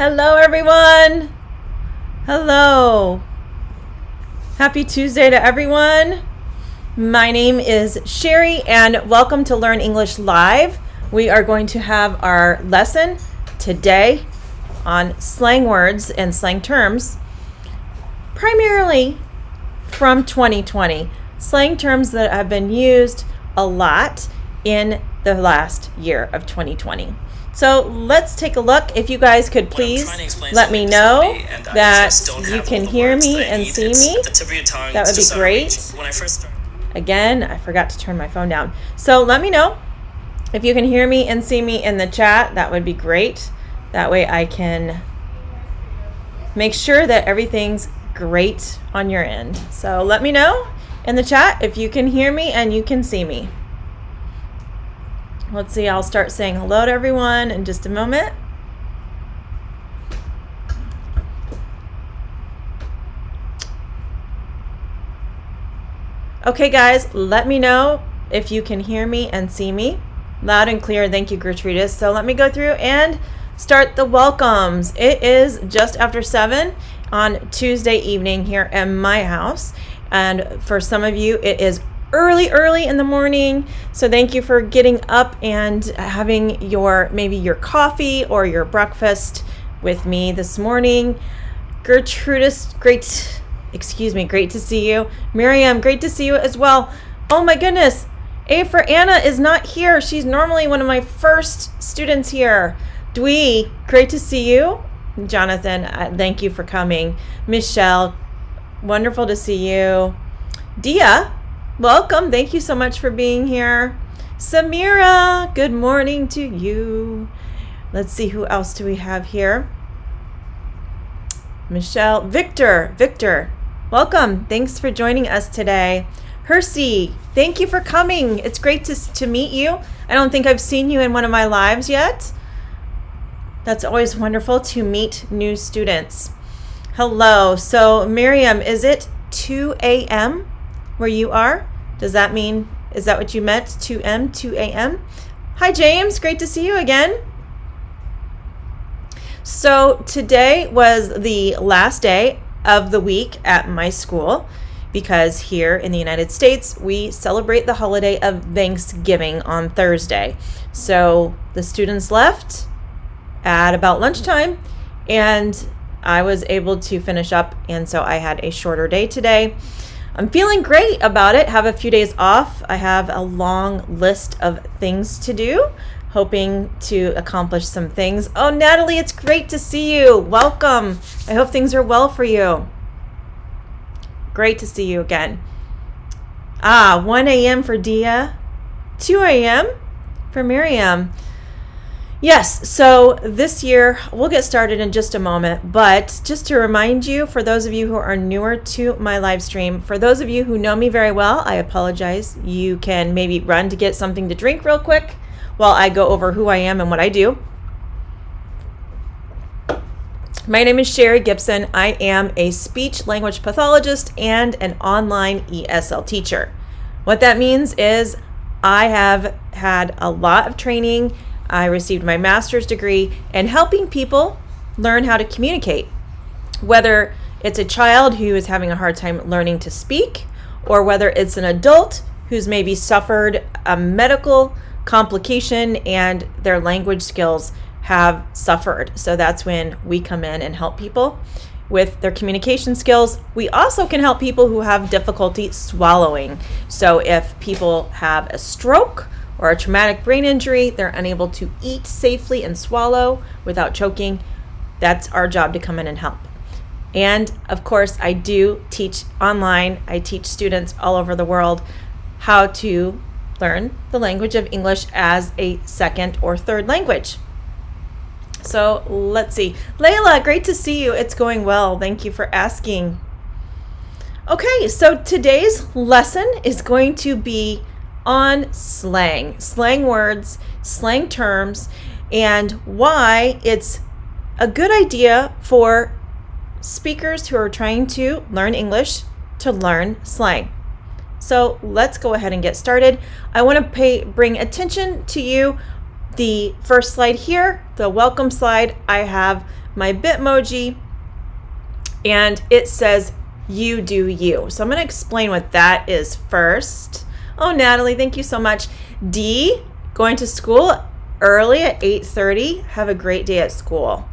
Hello, everyone. Hello. Happy Tuesday to everyone. My name is Cheri, and welcome to Learn English Live. We are going to have our lesson today on slang words and slang terms, primarily from 2020. Slang terms that have been used a lot in the last year of 2020. So let's take a look. If you guys could please let me know that you can hear me and see me. That would be great. Again, I forgot to turn my phone down. So let me know if you can hear me and see me in the chat. That would be great. That way I can make sure that everything's great on your end. So let me know in the chat if you can hear me and you can see me. Let's see, I'll start saying hello to everyone in just a moment. Okay, guys, let me know if you can hear me and see me. Loud and clear, thank you, Gertrudis. So let me go through and start the welcomes. It is just after 7 on Tuesday evening here at my house. And for some of you, it is early in the morning. So thank you for getting up and having maybe your coffee or your breakfast with me this morning. Gertrudis, great to see you. Miriam, great to see you as well. Oh my goodness, A for Anna is not here. She's normally one of my first students here. Dwee, great to see you. Jonathan, thank you for coming. Michelle, wonderful to see you. Dia, welcome. Thank you so much for being here. Samira, good morning to you. Let's see, who else do we have here? Michelle, Victor, welcome. Thanks for joining us today. Hersey, thank you for coming. It's great to meet you. I don't think I've seen you in one of my lives yet. That's always wonderful to meet new students. Hello. So Miriam, is it 2 a.m. where you are? Is that what you meant? 2 a.m.? Hi, James. Great to see you again. So today was the last day of the week at my school because here in the United States, we celebrate the holiday of Thanksgiving on Thursday. So the students left at about lunchtime and I was able to finish up, and so I had a shorter day today. I'm feeling great about it. Have a few days off. I have a long list of things to do, hoping to accomplish some things. Oh, Natalie, it's great to see you. Welcome. I hope things are well for you. Great to see you again. 1 a.m. for Dia, 2 a.m. for Miriam. Yes, so this year, we'll get started in just a moment, but just to remind you, for those of you who are newer to my live stream, for those of you who know me very well, I apologize. You can maybe run to get something to drink real quick while I go over who I am and what I do. My name is Cheri Gibson. I am a speech language pathologist and an online ESL teacher. What that means is I have had a lot of training. I received my master's degree in helping people learn how to communicate, whether it's a child who is having a hard time learning to speak, or whether it's an adult who's maybe suffered a medical complication and their language skills have suffered. So that's when we come in and help people with their communication skills. We also can help people who have difficulty swallowing. So if people have a stroke or a traumatic brain injury, they're unable to eat safely and swallow without choking, that's our job to come in and help. And of course, I do teach online. I teach students all over the world how to learn the language of English as a second or third language. So let's see. Layla, great to see you. It's going well. Thank you for asking. Okay, so today's lesson is going to be on slang words, slang terms, and why it's a good idea for speakers who are trying to learn English to learn slang. So let's go ahead and get started. I want to bring attention to you. The first slide here, the welcome slide, I have my Bitmoji, and it says, you do you. So I'm going to explain what that is first. Oh, Natalie, thank you so much. D, going to school early at 8:30. Have a great day at school.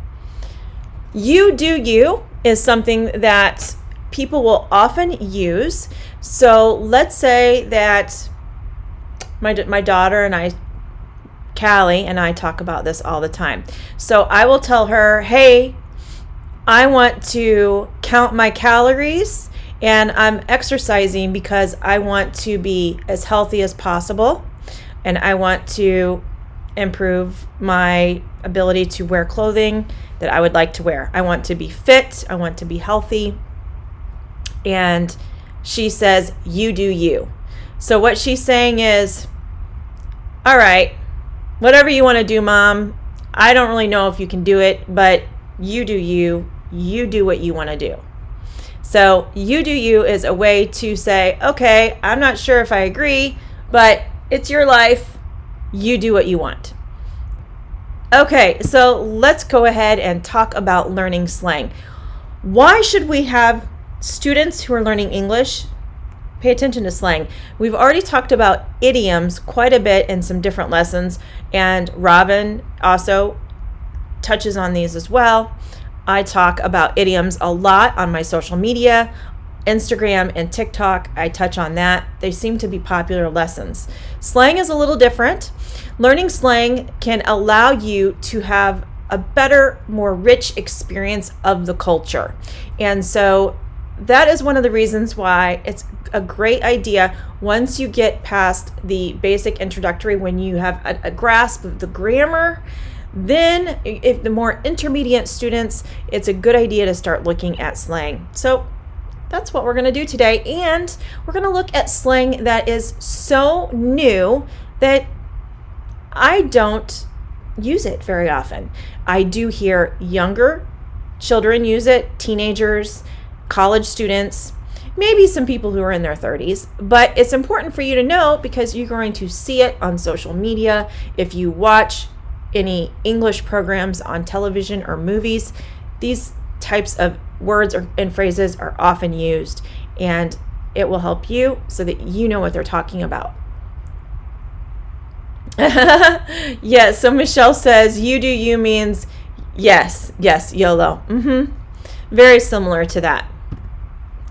You do you is something that people will often use. So let's say that my daughter and I, Callie, and I talk about this all the time. So I will tell her, hey, I want to count my calories and I'm exercising because I want to be as healthy as possible and I want to improve my ability to wear clothing that I would like to wear. I want to be fit. I want to be healthy. And she says, you do you. So what she's saying is, all right, whatever you want to do, Mom. I don't really know if you can do it, but you do you. You do what you want to do. So you do you is a way to say, okay, I'm not sure if I agree, but it's your life. You do what you want. Okay, so let's go ahead and talk about learning slang. Why should we have students who are learning English pay attention to slang? We've already talked about idioms quite a bit in some different lessons, and Robin also touches on these as well. I talk about idioms a lot on my social media, Instagram and TikTok. I touch on that. They seem to be popular lessons. Slang is a little different. Learning slang can allow you to have a better, more rich experience of the culture. And so that is one of the reasons why it's a great idea once you get past the basic introductory, when you have a grasp of the grammar. Then if the more intermediate students, it's a good idea to start looking at slang. So that's what we're going to do today. And we're going to look at slang that is so new that I don't use it very often. I do hear younger children use it, teenagers, college students, maybe some people who are in their 30s, but it's important for you to know because you're going to see it on social media. If you watch any English programs on television or movies, these types of words and phrases are often used, and it will help you so that you know what they're talking about. Yes, so Michelle says, you do you means yes, YOLO. Very similar to that.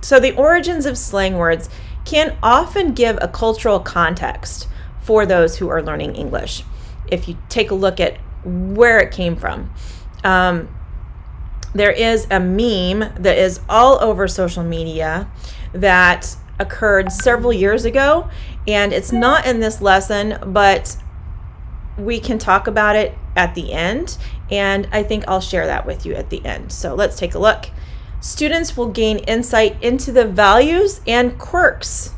So the origins of slang words can often give a cultural context for those who are learning English. If you take a look at where it came from, there is a meme that is all over social media that occurred several years ago, and it's not in this lesson, but we can talk about it at the end, and I think I'll share that with you at the end. So let's take a look. Students will gain insight into the values and quirks.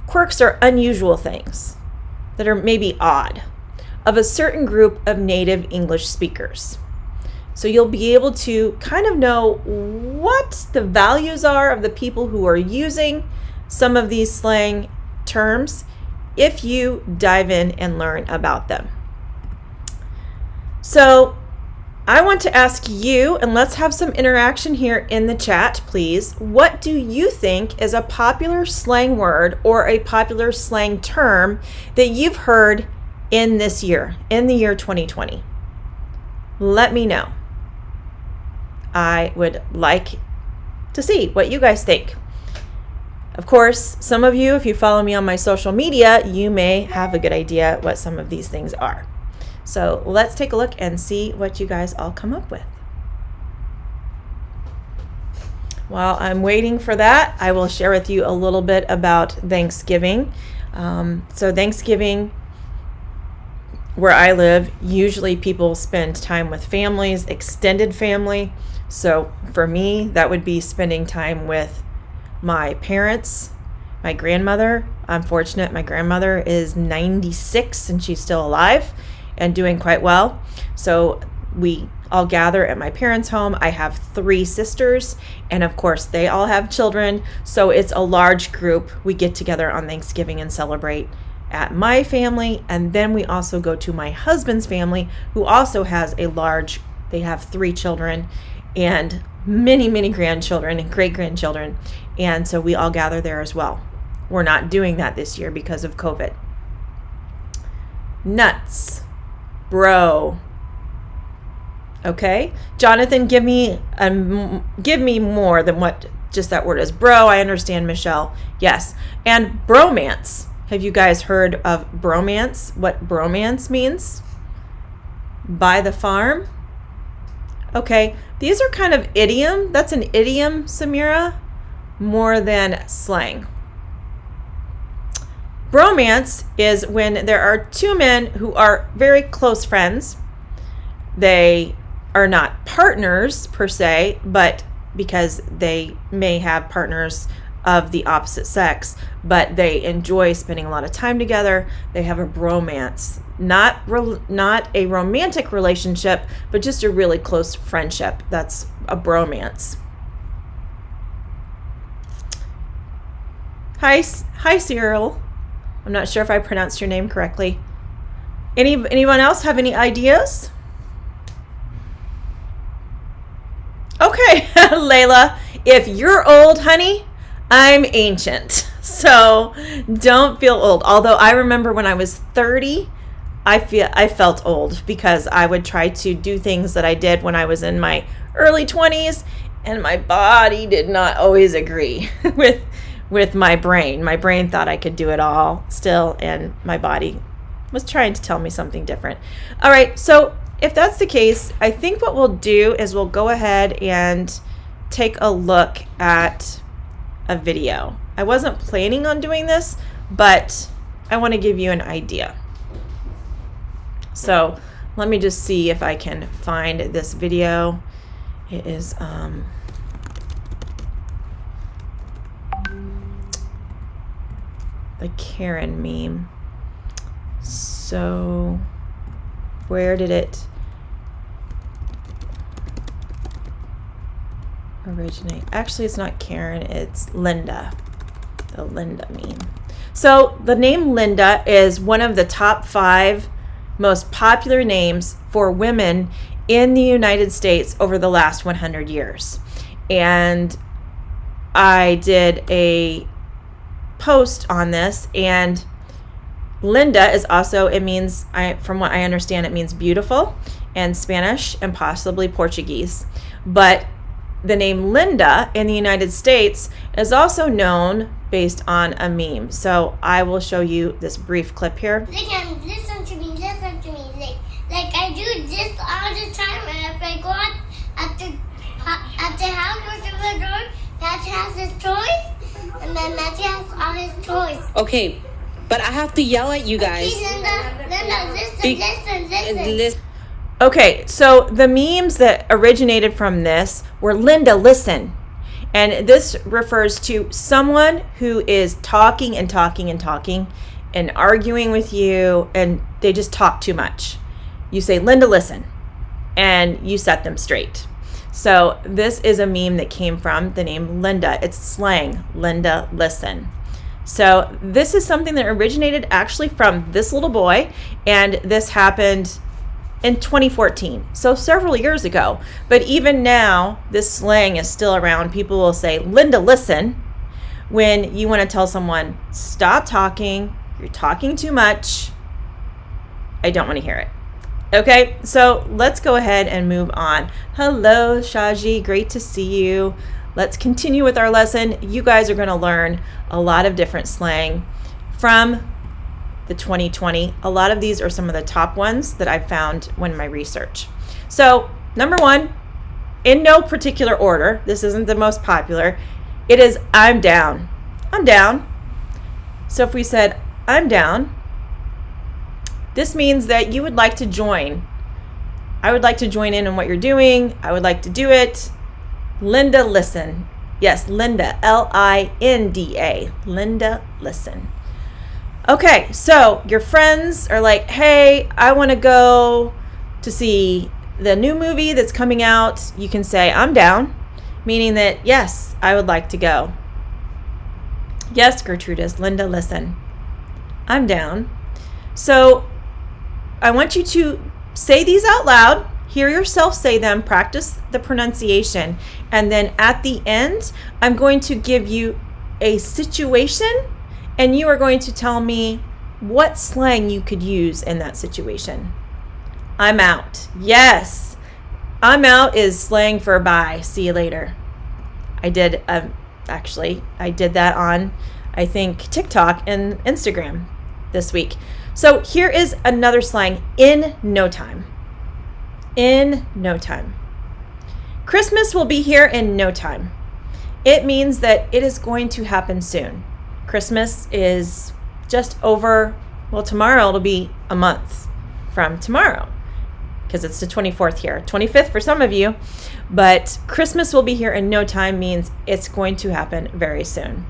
Quirks are unusual things that are maybe odd of a certain group of native English speakers. So you'll be able to kind of know what the values are of the people who are using some of these slang terms if you dive in and learn about them. So I want to ask you, and let's have some interaction here in the chat, please. What do you think is a popular slang word or a popular slang term that you've heard in this year, in the year 2020? Let me know. I would like to see what you guys think. Of course, some of you, if you follow me on my social media, you may have a good idea what some of these things are. So let's take a look and see what you guys all come up with. While I'm waiting for that, I will share with you a little bit about Thanksgiving. So Thanksgiving, where I live, usually people spend time with families, extended family. So for me, that would be spending time with my parents, my grandmother. I'm fortunate my grandmother is 96 and she's still alive and doing quite well. So we all gather at my parents' home. I have 3 sisters, and of course they all have children. So it's a large group. We get together on Thanksgiving and celebrate at my family. And then we also go to my husband's family, who also has a large They have 3 children and many, many grandchildren and great-grandchildren. And so we all gather there as well. We're not doing that this year because of COVID. Nuts. Bro. Okay? Jonathan, give me more than what just that word is. Bro, I understand, Michelle. Yes. And bromance. Have you guys heard of bromance? What bromance means? By the farm? Okay. These are kind of idiom. That's an idiom, Samira, more than slang. Bromance is when there are 2 men who are very close friends. They are not partners per se, but because they may have partners of the opposite sex, but they enjoy spending a lot of time together. They have a bromance, not a romantic relationship, but just a really close friendship. That's a bromance. Hi, Cyril. I'm not sure if I pronounced your name correctly. Anyone else have any ideas? Okay, Layla, if you're old, honey, I'm ancient. So don't feel old. Although I remember when I was 30, I felt old because I would try to do things that I did when I was in my early 20s, and my body did not always agree with my brain. My brain thought I could do it all still, and my body was trying to tell me something different. All right, so if that's the case, I think what we'll do is we'll go ahead and take a look at a video. I wasn't planning on doing this, but I want to give you an idea. So let me just see if I can find this video. It is the Karen meme. So where did it originate? Actually, it's not Karen, it's Linda. The Linda meme. So the name Linda is one of the top 5 most popular names for women in the United States over the last 100 years. And I did a post on this, and Linda is also, it means, from what I understand, it means beautiful in Spanish and possibly Portuguese. But the name Linda in the United States is also known based on a meme. So I will show you this brief clip here. Listen to me. Like I do this all the time, and if I go out at the house or to the door, Matthew has his toys, and then Matthew has all his toys. Okay, but I have to yell at you guys. Okay, Linda, listen. Okay, so the memes that originated from this were Linda, listen. And this refers to someone who is talking and talking and talking and arguing with you, and they just talk too much. You say, Linda, listen, and you set them straight. So this is a meme that came from the name Linda. It's slang, Linda, listen. So this is something that originated actually from this little boy, and this happened in 2014, so several years ago. But even now, this slang is still around. People will say, Linda, listen, when you want to tell someone, stop talking, you're talking too much, I don't want to hear it. Okay, so let's go ahead and move on. Hello, Shaji, great to see you. Let's continue with our lesson. You guys are going to learn a lot of different slang from the 2020. A lot of these are some of the top ones that I found when my research. So number 1, in no particular order, this isn't the most popular, it is I'm down. I'm down. So if we said I'm down, this means that you would like to join. I would like to join in on what you're doing. I would like to do it. Linda, listen. Yes, Linda, Linda. Linda, listen. Okay, so your friends are like, hey, I want to go to see the new movie that's coming out. You can say, I'm down, meaning that, yes, I would like to go. Yes, Gertrudis, Linda, listen. I'm down. So I want you to say these out loud, Hear yourself say them, practice the pronunciation, and then at the end, I'm going to give you a situation, and you are going to tell me what slang you could use in that situation. I'm out. Yes. I'm out is slang for bye. See you later. I did that on, I think, TikTok and Instagram this week. So here is another slang, in no time. In no time. Christmas will be here in no time. It means that it is going to happen soon. Christmas is just over, well, tomorrow it'll be a month from tomorrow because it's the 24th here, 25th for some of you, but Christmas will be here in no time means it's going to happen very soon.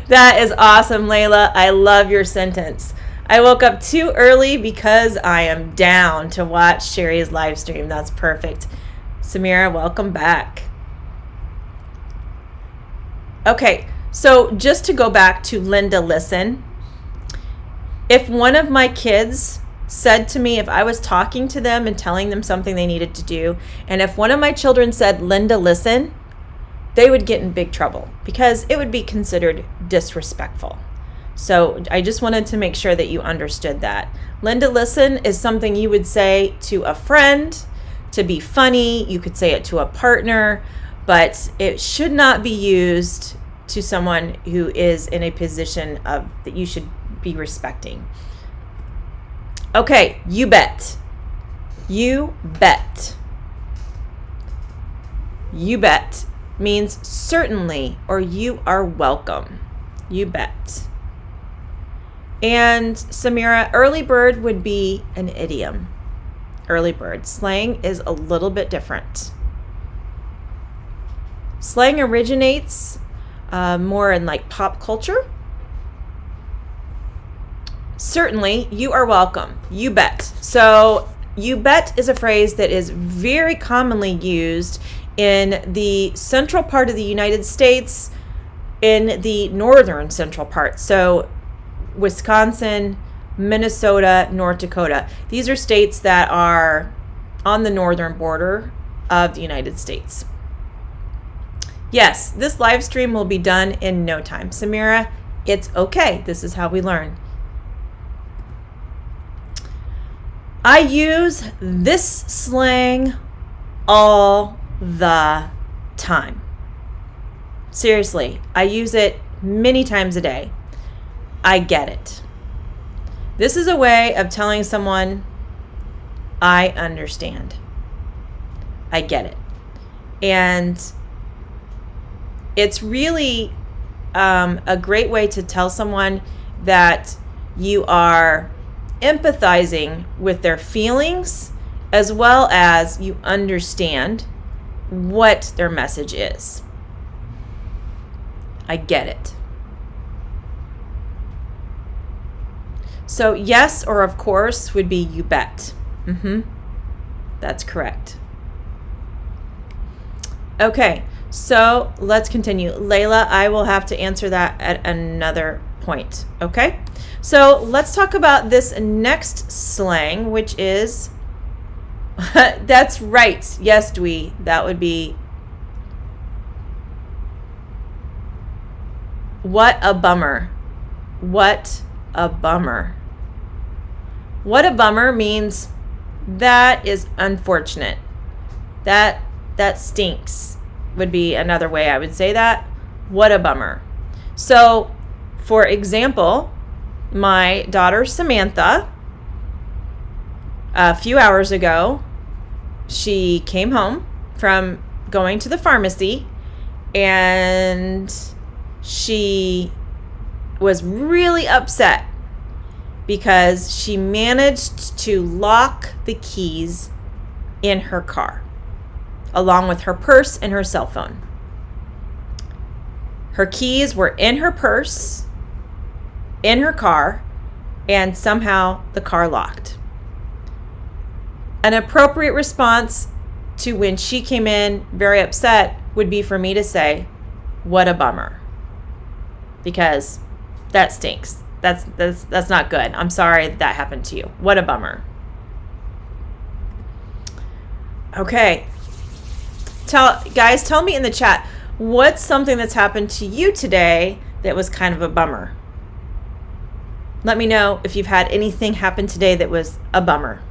That is awesome, Layla. I love your sentence. I woke up too early because I am down to watch Cheri's live stream. That's perfect. Samira, welcome back. Okay, so just to go back to Linda Listen, if one of my kids said to me, if I was talking to them and telling them something they needed to do, and if one of my children said, Linda Listen, they would get in big trouble because it would be considered disrespectful. So I just wanted to make sure that you understood that. Linda Listen is something you would say to a friend to be funny. You could say it to a partner, but it should not be used to someone who is in a position of that you should be respecting. Okay, you bet. You bet. You bet means certainly or you are welcome. You bet. And Samira, early bird would be an idiom. Early bird. Slang is a little bit different. Slang originates more in like pop culture. Certainly, you are welcome. You bet. So, you bet is a phrase that is very commonly used in the central part of the United States, in the northern central part. So, Wisconsin, Minnesota, North Dakota. These are states that are on the northern border of the United States. Yes, this live stream will be done in no time. Samira, it's okay. This is how we learn. I use this slang all the time. Seriously, I use it many times a day. I get it. This is a way of telling someone, I understand. I get it. And it's really a great way to tell someone that you are empathizing with their feelings as well as you understand what their message is. I get it. So yes or of course would be you bet. That's correct. Okay, so let's continue. Layla, I will have to answer that at another point. Okay? So let's talk about this next slang, which is, that's right. Yes, Dwee, that would be, what a bummer. What a bummer. What a bummer means that is unfortunate. That stinks would be another way I would say that. What a bummer. So, for example, my daughter Samantha, a few hours ago, she came home from going to the pharmacy and she was really upset because she managed to lock the keys in her car, along with her purse and her cell phone. Her keys were in her purse, in her car, and somehow the car locked. An appropriate response to when she came in very upset would be for me to say, what a bummer. Because that stinks. That's not good. I'm sorry that happened to you. What a bummer. Okay. Tell me in the chat, what's something that's happened to you today that was kind of a bummer? Let me know if you've had anything happen today that was a bummer.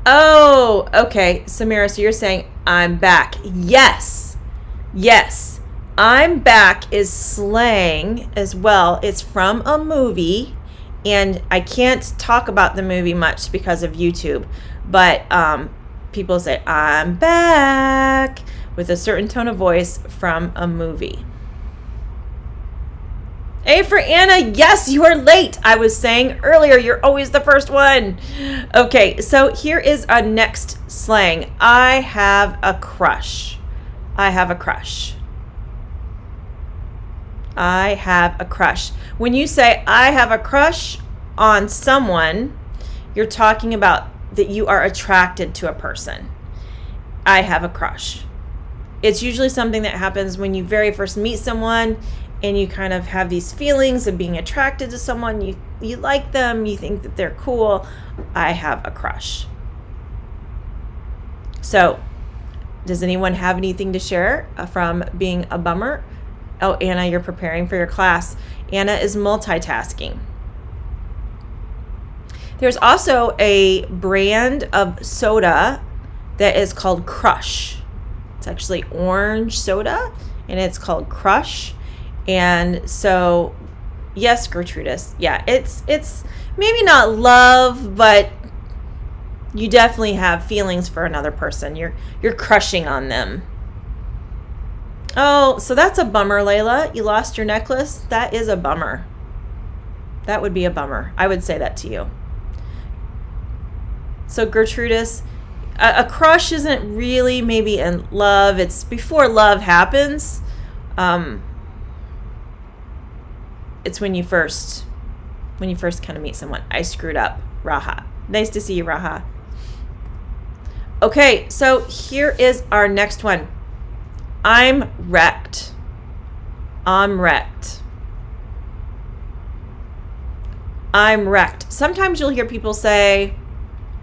Oh, okay. Samira, so you're saying I'm back. Yes. Yes. I'm back is slang as well. It's from a movie, and I can't talk about the movie much because of YouTube, but people say I'm back with a certain tone of voice from a movie. A for Anna, yes, you are late. I was saying earlier, you're always the first one. Okay, so here is our next slang. I have a crush. I have a crush. I have a crush. When you say I have a crush on someone, you're talking about that you are attracted to a person. I have a crush. It's usually something that happens when you very first meet someone and you kind of have these feelings of being attracted to someone. You like them, you think that they're cool. I have a crush. So, does anyone have anything to share from being a bummer? Oh, Anna, you're preparing for your class. Anna is multitasking. There's also a brand of soda that is called Crush. It's actually orange soda, and it's called Crush. And so, yes, Gertrudis, yeah, it's maybe not love, but you definitely have feelings for another person. You're crushing on them. Oh, so that's a bummer, Layla. You lost your necklace. That is a bummer. That would be a bummer. I would say that to you. So Gertrudis, a crush isn't really maybe in love. It's before love happens. It's when you first kind of meet someone. I screwed up, Raha. Nice to see you, Raha. Okay, so here is our next one. I'm wrecked. I'm wrecked. I'm wrecked. Sometimes you'll hear people say,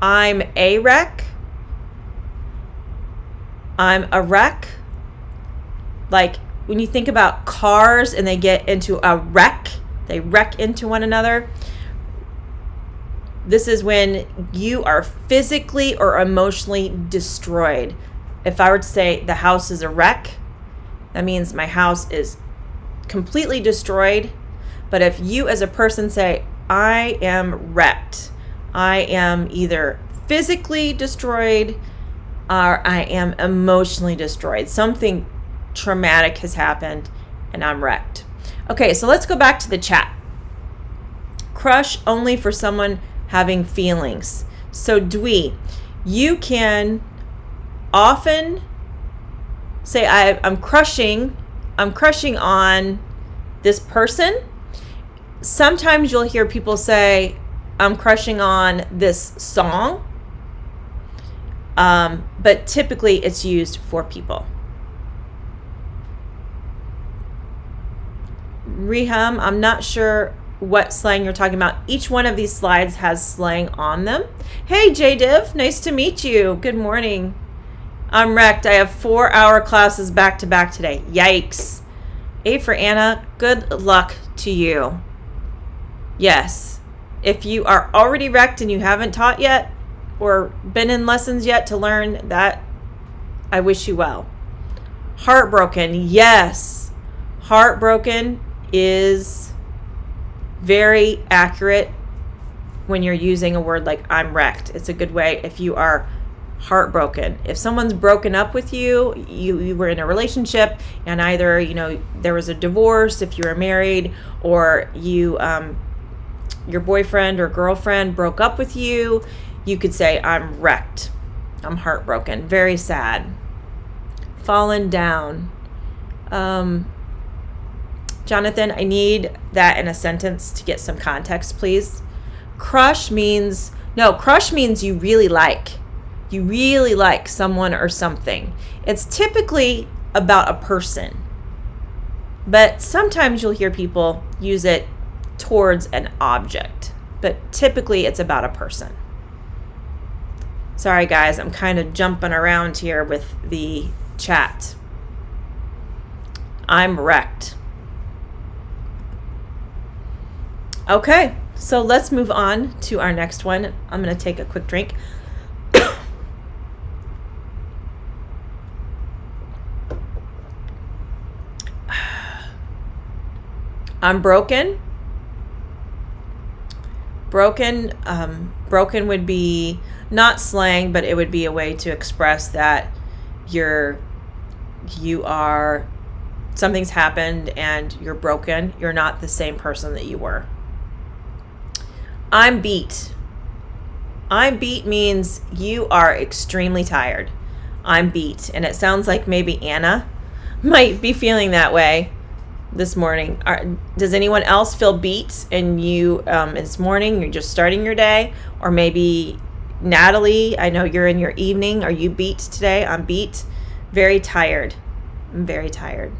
I'm a wreck. I'm a wreck. Like when you think about cars and they get into a wreck, they wreck into one another. This is when you are physically or emotionally destroyed. If I were to say the house is a wreck, that means my house is completely destroyed. But if you as a person say, I am wrecked, I am either physically destroyed or I am emotionally destroyed. Something traumatic has happened and I'm wrecked. Okay, so let's go back to the chat. Crush only for someone having feelings. So Dwee, you can often say I'm crushing on this person. Sometimes you'll hear people say I'm crushing on this song, but typically it's used for people. Reham, I'm not sure what slang you're talking about. Each one of these slides has slang on them. Hey JDiv, nice to meet you. Good morning. I'm wrecked. I have 4-hour classes back to back today. Yikes. A for Anna, good luck to you. Yes. If you are already wrecked and you haven't taught yet or been in lessons yet to learn that, I wish you well. Heartbroken. Yes. Heartbroken is very accurate when you're using a word like I'm wrecked. It's a good way if you are heartbroken. If someone's broken up with you, you were in a relationship and either, there was a divorce if you were married, or you your boyfriend or girlfriend broke up with you, you could say I'm wrecked. I'm heartbroken. Very sad. Fallen down. Jonathan, I need that in a sentence to get some context, please. Crush means you really like. You really like someone or something. It's typically about a person, but sometimes you'll hear people use it towards an object. but typically it's about a person. Sorry guys, I'm kind of jumping around here with the chat. I'm wrecked. Okay, so let's move on to our next one. I'm going to take a quick drink. I'm broken. Broken would be not slang, but it would be a way to express that something's happened and you're broken. You're not the same person that you were. I'm beat. I'm beat means you are extremely tired. I'm beat. And it sounds like maybe Anna might be feeling that way this morning. Does anyone else feel beat and it's morning, you're just starting your day? Or maybe Natalie, I know you're in your evening. Are you beat today? I'm beat. Very tired. I'm very tired.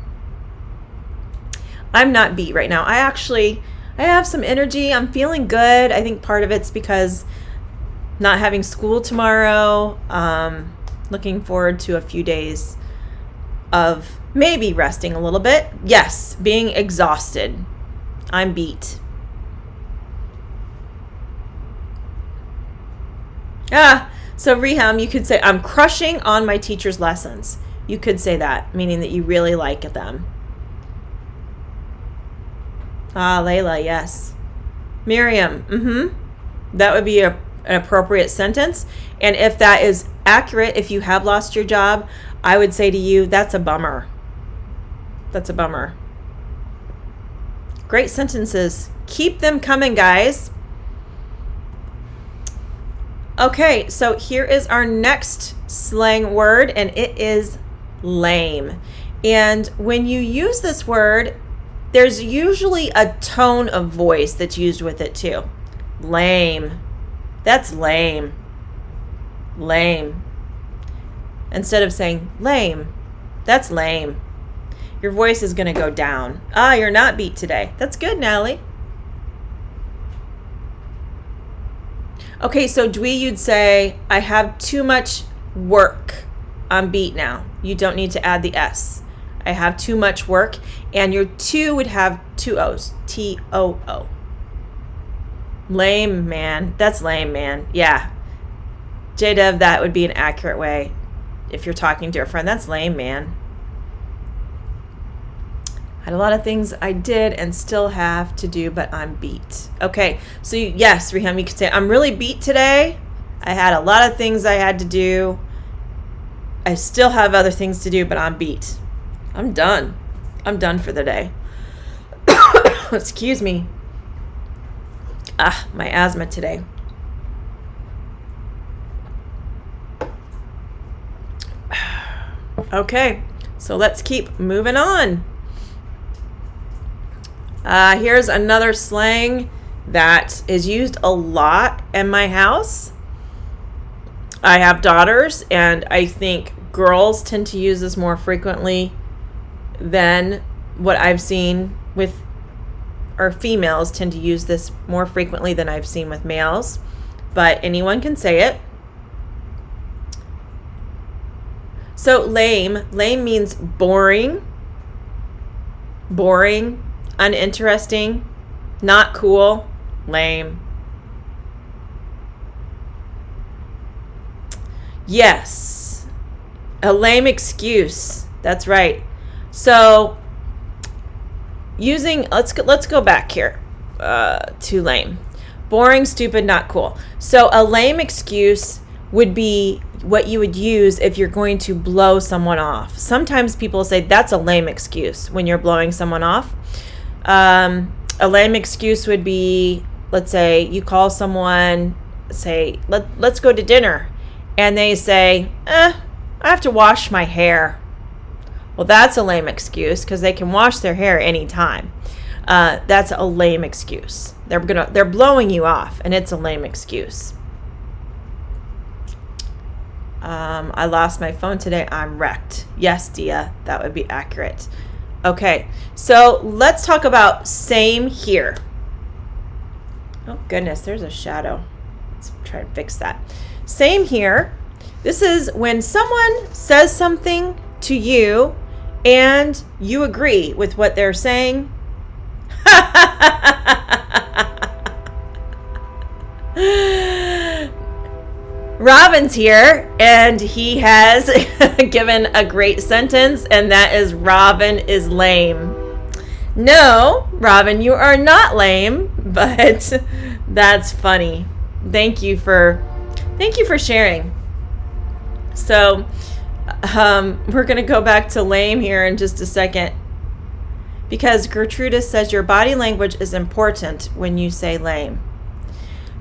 I'm not beat right now. I have some energy. I'm feeling good. I think part of it's because not having school tomorrow. Looking forward to a few days of maybe resting a little bit. Yes, being exhausted. I'm beat. So Reham, you could say, I'm crushing on my teacher's lessons. You could say that, meaning that you really like them. Layla, yes. Miriam, that would be an appropriate sentence. And if that is accurate, if you have lost your job, I would say to you, that's a bummer. That's a bummer. Great sentences. Keep them coming, guys. Okay, so here is our next slang word, and it is lame. And when you use this word, there's usually a tone of voice that's used with it too. Lame. That's lame. Lame. Instead of saying lame, that's lame. Your voice is going to go down. You're not beat today. That's good, Natalie. Okay, so Dwee, you'd say, I have too much work. I'm beat now. You don't need to add the S. I have too much work. And your two would have two O's. T-O-O. Lame, man. That's lame, man. Yeah. J-Dev, that would be an accurate way. If you're talking to a friend, that's lame, man. I had a lot of things I did and still have to do, but I'm beat. Okay, so yes, Reham, you could say, I'm really beat today. I had a lot of things I had to do. I still have other things to do, but I'm beat. I'm done. I'm done for the day. Excuse me. My asthma today. Okay, so let's keep moving on. Here's another slang that is used a lot in my house. I have daughters, and I think girls tend to use this more frequently than what I've seen with, or females tend to use this more frequently than I've seen with males. But anyone can say it. So lame means boring, uninteresting, not cool, lame. Yes, a lame excuse. That's right. So let's go back here to lame. Boring, stupid, not cool. So a lame excuse would be what you would use if you're going to blow someone off. Sometimes people say that's a lame excuse when you're blowing someone off. A lame excuse would be, let's say you call someone, say, let's go to dinner. And they say, I have to wash my hair. Well, that's a lame excuse because they can wash their hair anytime. That's a lame excuse. They're blowing you off, and it's a lame excuse. I lost my phone today. I'm wrecked. Yes, Dia, that would be accurate. Okay, so let's talk about same here. Oh, goodness, there's a shadow. Let's try and fix that. Same here. This is when someone says something to you and you agree with what they're saying. Robin's here, and he has given a great sentence, and that is Robin is lame. No, Robin, you are not lame, but that's funny. Thank you for sharing. So we're going to go back to lame here in just a second, because Gertrudis says your body language is important when you say lame.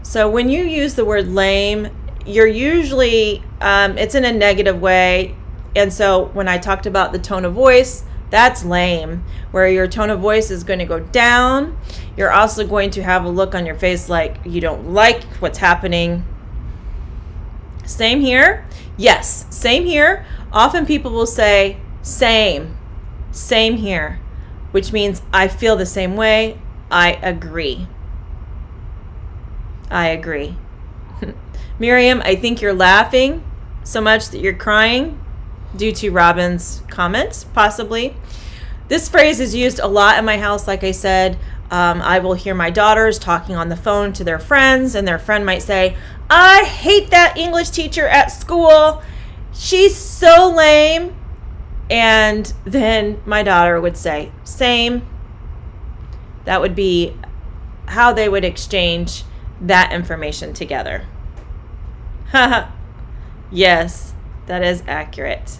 So when you use the word lame, you're usually, it's in a negative way. And so when I talked about the tone of voice, that's lame, where your tone of voice is going to go down. You're also going to have a look on your face like you don't like what's happening. Same here. Yes, same here. Often people will say same here, which means I feel the same way. I agree. Miriam, I think you're laughing so much that you're crying due to Robin's comments, possibly. This phrase is used a lot in my house. Like I said, I will hear my daughters talking on the phone to their friends, and their friend might say, I hate that English teacher at school. She's so lame. And then my daughter would say, same. That would be how they would exchange that information together. Yes, that is accurate.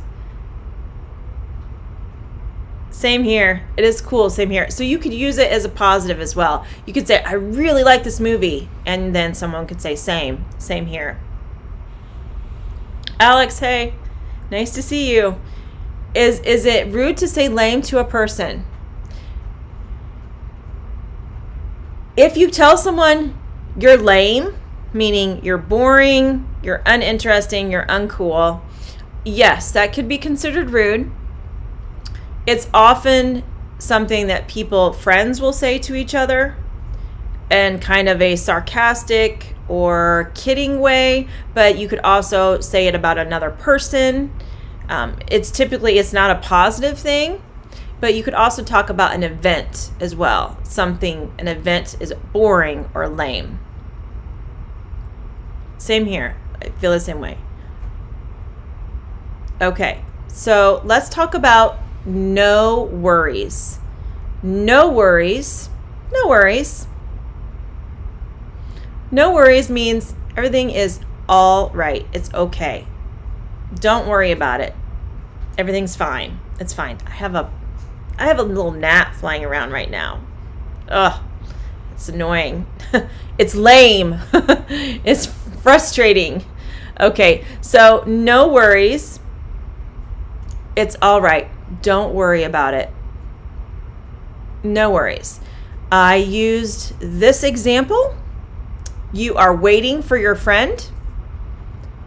Same here. It is cool. Same here. So you could use it as a positive as well. You could say, I really like this movie. And then someone could say, same here. Alex, hey, nice to see you. Is it rude to say lame to a person? If you tell someone you're lame, meaning you're boring, you're uninteresting, you're uncool, yes, that could be considered rude. It's often something that friends will say to each other in kind of a sarcastic or kidding way, but you could also say it about another person. It's not a positive thing, but you could also talk about an event as well. An event is boring or lame. Same here. I feel the same way. Okay, so let's talk about no worries. No worries. No worries. No worries means everything is all right. It's okay. Don't worry about it. Everything's fine. It's fine. I have a little gnat flying around right now. Ugh, it's annoying. It's lame. It's frustrating. Okay, so no worries. It's all right. Don't worry about it. No worries. I used this example. You are waiting for your friend.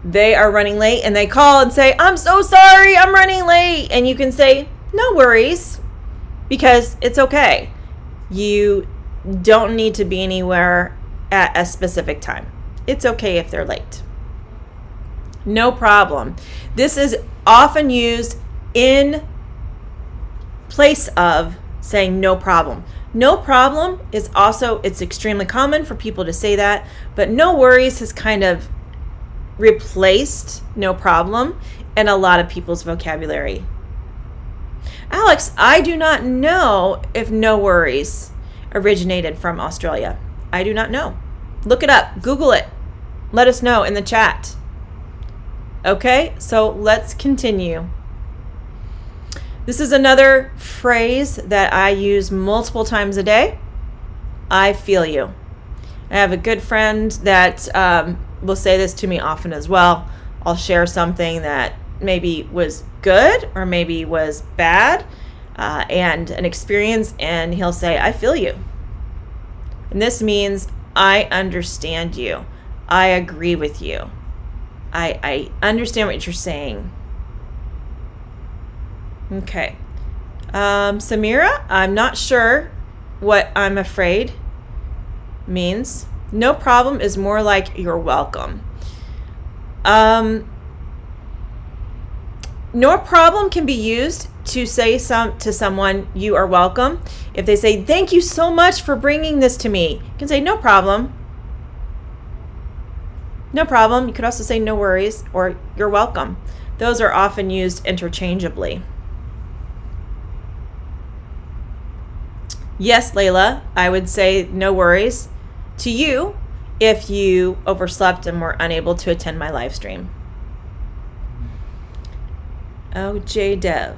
They are running late and they call and say, I'm so sorry, I'm running late. And you can say, no worries, because it's okay. You don't need to be anywhere at a specific time. It's okay if they're late. No problem. This is often used in place of saying no problem. No problem is also, it's extremely common for people to say that, but no worries has kind of replaced no problem in a lot of people's vocabulary. Alex, I do not know if no worries originated from Australia. I do not know. Look it up. Google it. Let us know in the chat. Okay, so let's continue. This is another phrase that I use multiple times a day. I feel you. I have a good friend that will say this to me often as well. I'll share something that maybe was good or maybe was bad and an experience, and he'll say, I feel you. And this means I understand you. I agree with you. I understand what you're saying. Okay. Samira, I'm not sure what I'm afraid means. No problem is more like you're welcome. No problem can be used to say to someone, you are welcome. If they say, thank you so much for bringing this to me, you can say, no problem. No problem. You could also say, no worries, or you're welcome. Those are often used interchangeably. Yes, Layla, I would say no worries to you if you overslept and were unable to attend my live stream. Oh, JDev.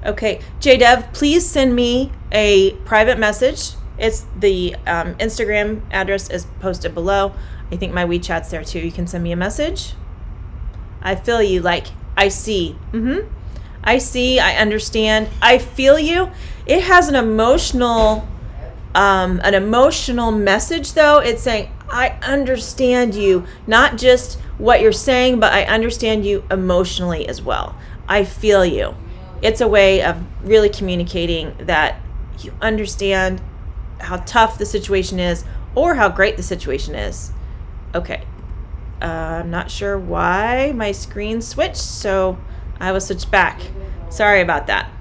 Okay, JDev, please send me a private message. It's the Instagram address is posted below. I think my WeChat's there too. You can send me a message. I feel you, like, I see. I see, I understand, I feel you. It has an emotional message though. It's saying, I understand you, not just what you're saying, but I understand you emotionally as well. I feel you. It's a way of really communicating that you understand how tough the situation is or how great the situation is. Okay. I'm not sure why my screen switched, so I will switch back. Sorry about that.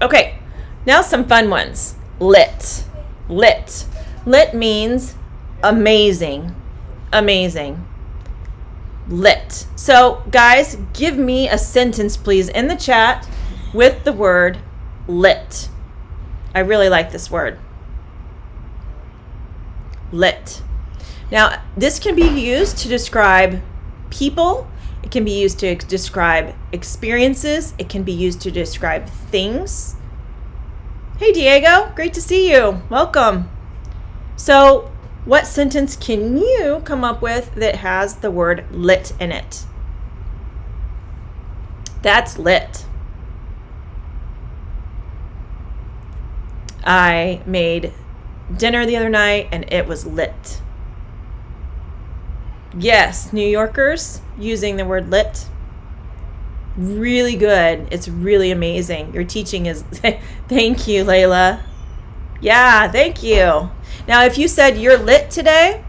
Okay. Now some fun ones. Lit. Lit. Lit means amazing. Amazing. Lit. So, guys, give me a sentence, please, in the chat with the word lit. I really like this word. Lit. Now, this can be used to describe people. It can be used to describe experiences. It can be used to describe things. Hey, Diego. Great to see you. Welcome. So, what sentence can you come up with that has the word lit in it? That's lit. I made dinner the other night and it was lit. Yes, New Yorkers using the word lit. Really good. It's really amazing. Your teaching is, thank you, Layla. Yeah, thank you. Now, if you said you're lit today,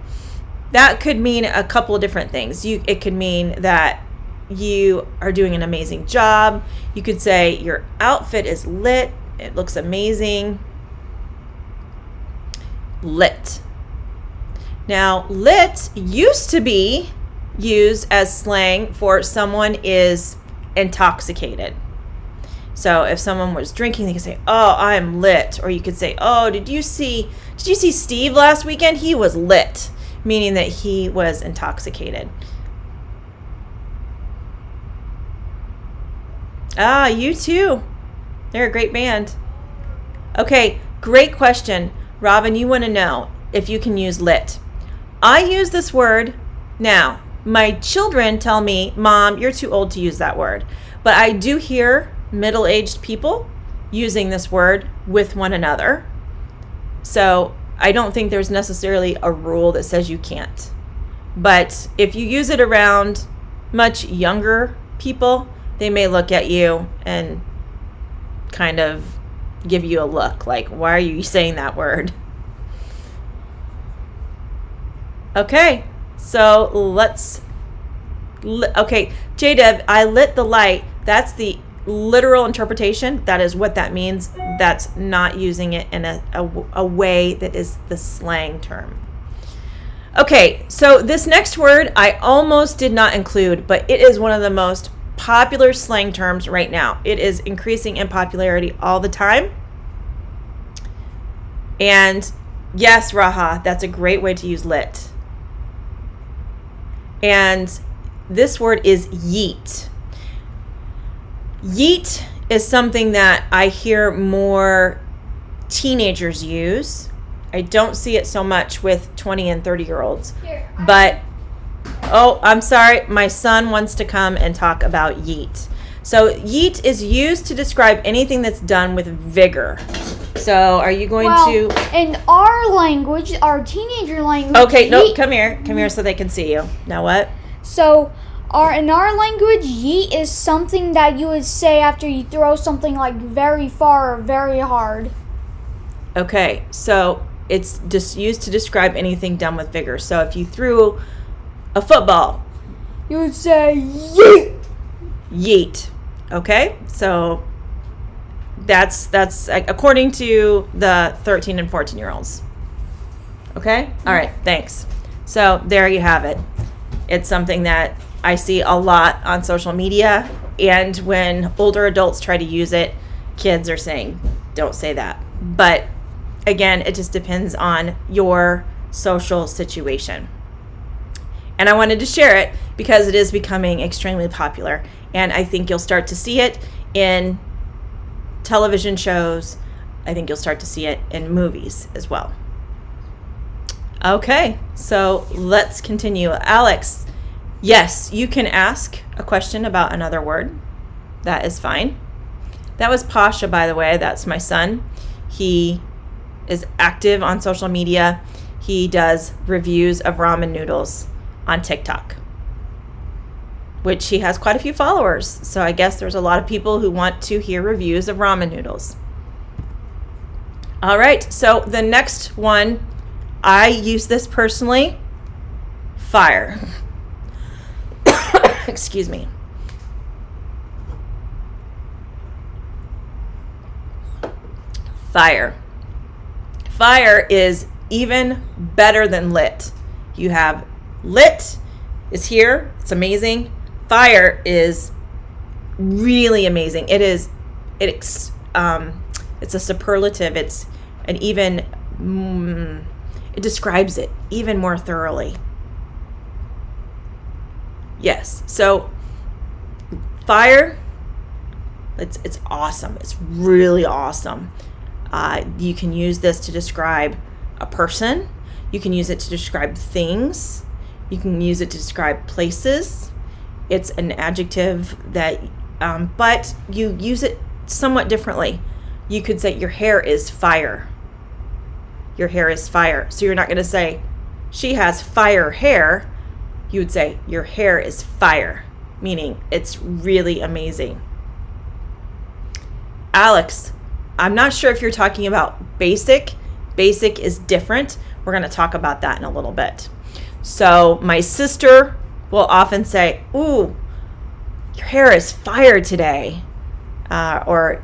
that could mean a couple of different things. It could mean that you are doing an amazing job. You could say your outfit is lit. It looks amazing. Lit. Now, lit used to be used as slang for someone is intoxicated. So if someone was drinking, they could say, oh, I'm lit. Or you could say, oh, did you see Steve last weekend? He was lit, meaning that he was intoxicated. Ah, U2. They're a great band. Okay, great question. Robin, you want to know if you can use lit. I use this word now. My children tell me, Mom, you're too old to use that word. But I do hear middle-aged people using this word with one another. So I don't think there's necessarily a rule that says you can't. But if you use it around much younger people, they may look at you and kind of give you a look like, why are you saying that word? Okay, so okay, JDev, I lit the light. That's the literal interpretation. That is what that means. That's not using it in a way that is the slang term. Okay, so this next word I almost did not include, but it is one of the most popular slang terms right now. It is increasing in popularity all the time. And yes, Raha, that's a great way to use lit. And this word is yeet. Yeet is something that I hear more teenagers use. I don't see it so much with 20 and 30-year-olds. But, oh, I'm sorry. My son wants to come and talk about yeet. So yeet is used to describe anything that's done with vigor. So are you going to... in our language, our teenager language... Okay, no, come here so they can see you. Now what? So in our language, yeet is something that you would say after you throw something like very far or very hard. Okay, so it's just used to describe anything done with vigor. So if you threw a football, You would say yeet. yeet. Okay, so that's according to the 13 and 14-year-olds. Okay, all right, thanks. So there you have it. It's something that I see a lot on social media, and when older adults try to use it, kids are saying, don't say that. But again, it just depends on your social situation. And I wanted to share it because it is becoming extremely popular. And I think you'll start to see it in television shows. I think you'll start to see it in movies as well. Okay, so let's continue. Alex, yes, you can ask a question about another word. That is fine. That was Pasha, by the way. That's my son. He is active on social media. He does reviews of ramen noodles on TikTok, which he has quite a few followers. So I guess there's a lot of people who want to hear reviews of ramen noodles. All right, so the next one, I use this personally, fire. Excuse me. Fire. Fire is even better than lit. You have lit is here. It's amazing. Fire is really amazing. It's a superlative. It's an even, it describes it even more thoroughly. Yes. So fire, it's awesome. It's really awesome. You can use this to describe a person. You can use it to describe things. You can use it to describe places. It's an adjective that, but you use it somewhat differently. You could say your hair is fire. Your hair is fire. So you're not going to say she has fire hair. You would say your hair is fire, meaning it's really amazing. Alex, I'm not sure if you're talking about basic. Basic is different. We're going to talk about that in a little bit. So my sister will often say, ooh, your hair is fire today. Or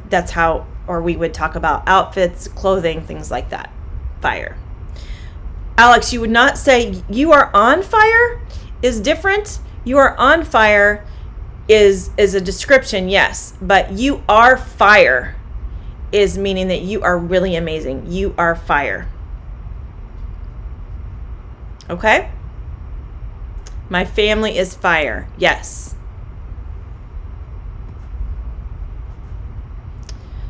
we would talk about outfits, clothing, things like that. Fire. Alex, you would not say you are on fire is different. You are on fire is a description, yes. But you are fire is meaning that you are really amazing. You are fire. Okay? My family is fire. Yes.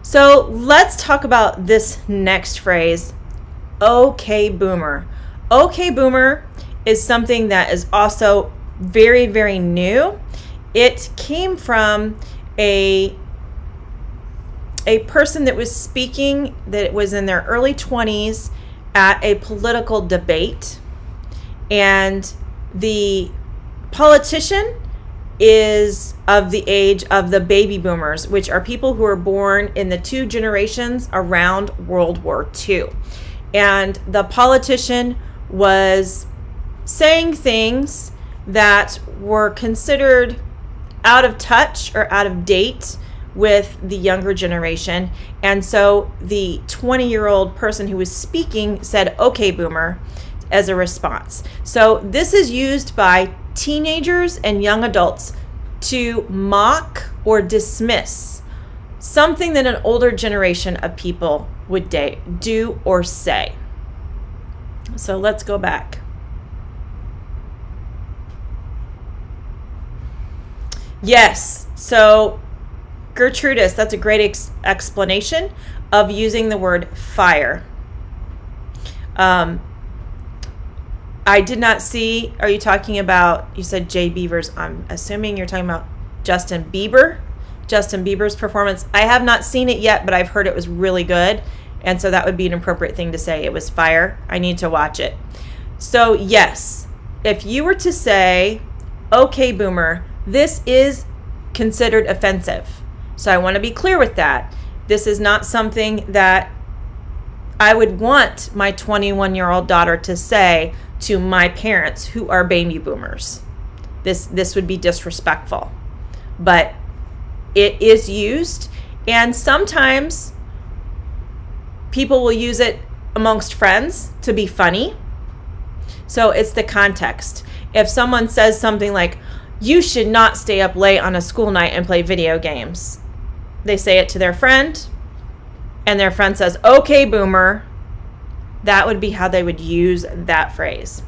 So let's talk about this next phrase, okay boomer. Okay boomer is something that is also very, very new. It came from a person that was speaking that was in their early 20s at a political debate. And the politician is of the age of the baby boomers, which are people who were born in the two generations around World War II. And the politician was saying things that were considered out of touch or out of date with the younger generation. And so the 20-year-old person who was speaking said, okay, boomer, as a response. So this is used by teenagers and young adults to mock or dismiss something that an older generation of people would do or say. So let's go back. Yes, so Gertrudis, that's a great explanation of using the word fire. I did not see, are you talking about, you said Jay Beavers, I'm assuming you're talking about Justin Bieber, Justin Bieber's performance. I have not seen it yet, but I've heard it was really good. And so that would be an appropriate thing to say. It was fire. I need to watch it. So yes, if you were to say, okay, boomer, this is considered offensive. So I want to be clear with that. This is not something that I would want my 21-year-old daughter to say to my parents who are baby boomers. This would be disrespectful. But it is used, and sometimes people will use it amongst friends to be funny. So it's the context. If someone says something like, you should not stay up late on a school night and play video games, they say it to their friend, and their friend says, okay, boomer. That would be how they would use that phrase.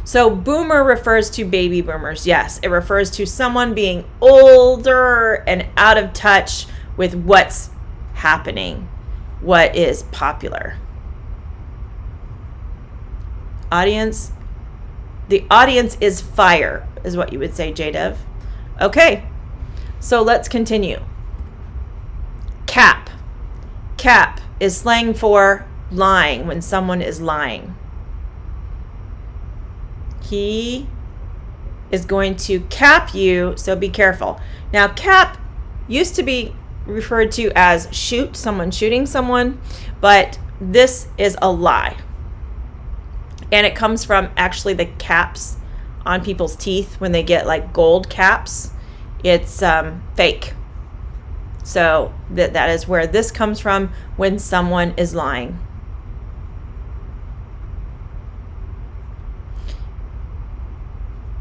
So boomer refers to baby boomers. Yes, it refers to someone being older and out of touch with what's happening, what is popular. Audience. The audience is fire, is what you would say, J-Dev. Okay, so let's continue. Cap. Cap is slang for lying, when someone is lying. He is going to cap you, so be careful. Now, cap used to be referred to as shoot, someone shooting someone, but this is a lie. And it comes from actually the caps on people's teeth when they get like gold caps. It's fake. So that is where this comes from, when someone is lying.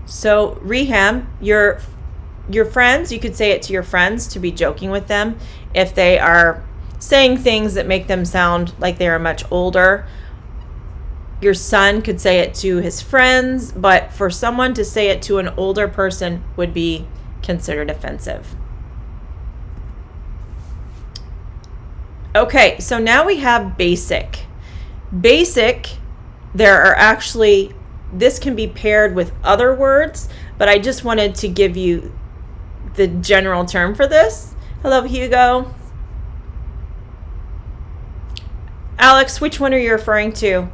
So reham, your friends, you could say it to your friends to be joking with them if they are saying things that make them sound like they are much older. Your son could say it to his friends, but for someone to say it to an older person would be considered offensive. Okay, so now we have basic. Basic, there are actually, this can be paired with other words, but I just wanted to give you the general term for this. Hello, Hugo. Alex, which one are you referring to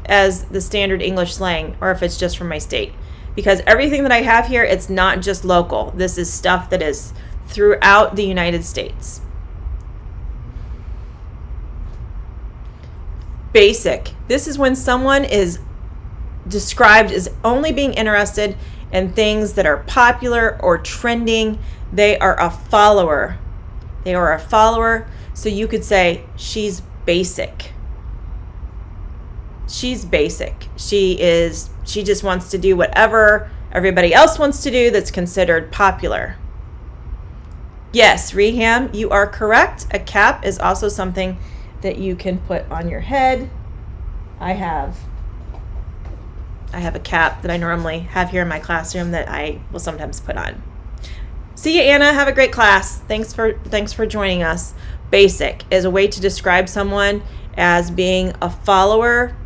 as the standard English slang, or if it's just from my state? Because everything that I have here, it's not just local. This is stuff that is throughout the United States. Basic. This is when someone is described as only being interested in things that are popular or trending. They are a follower. They are a follower. So you could say, she's basic. She's basic. She just wants to do whatever everybody else wants to do that's considered popular. Yes, Reham, you are correct. A cap is also something that you can put on your head. I have a cap that I normally have here in my classroom that I will sometimes put on. See you, Anna. Have a great class. Thanks for joining us. Basic is a way to describe someone as being a follower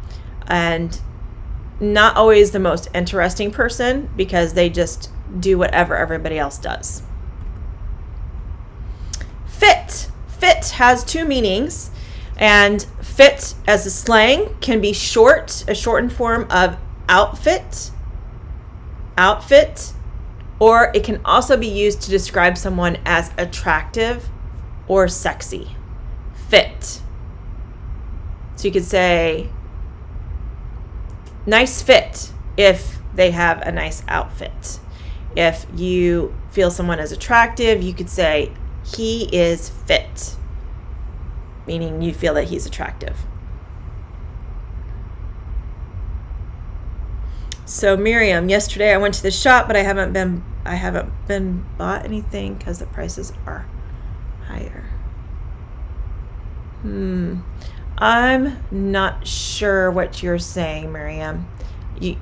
and not always the most interesting person, because they just do whatever everybody else does. Fit. Fit has two meanings, and fit as a slang can be a shortened form of outfit, or it can also be used to describe someone as attractive or sexy. Fit. So you could say nice fit if they have a nice outfit. If you feel someone is attractive, you could say he is fit, meaning you feel that he's attractive. So Miriam, yesterday I went to the shop, but I haven't been bought anything because the prices are higher. I'm not sure what you're saying, Miriam.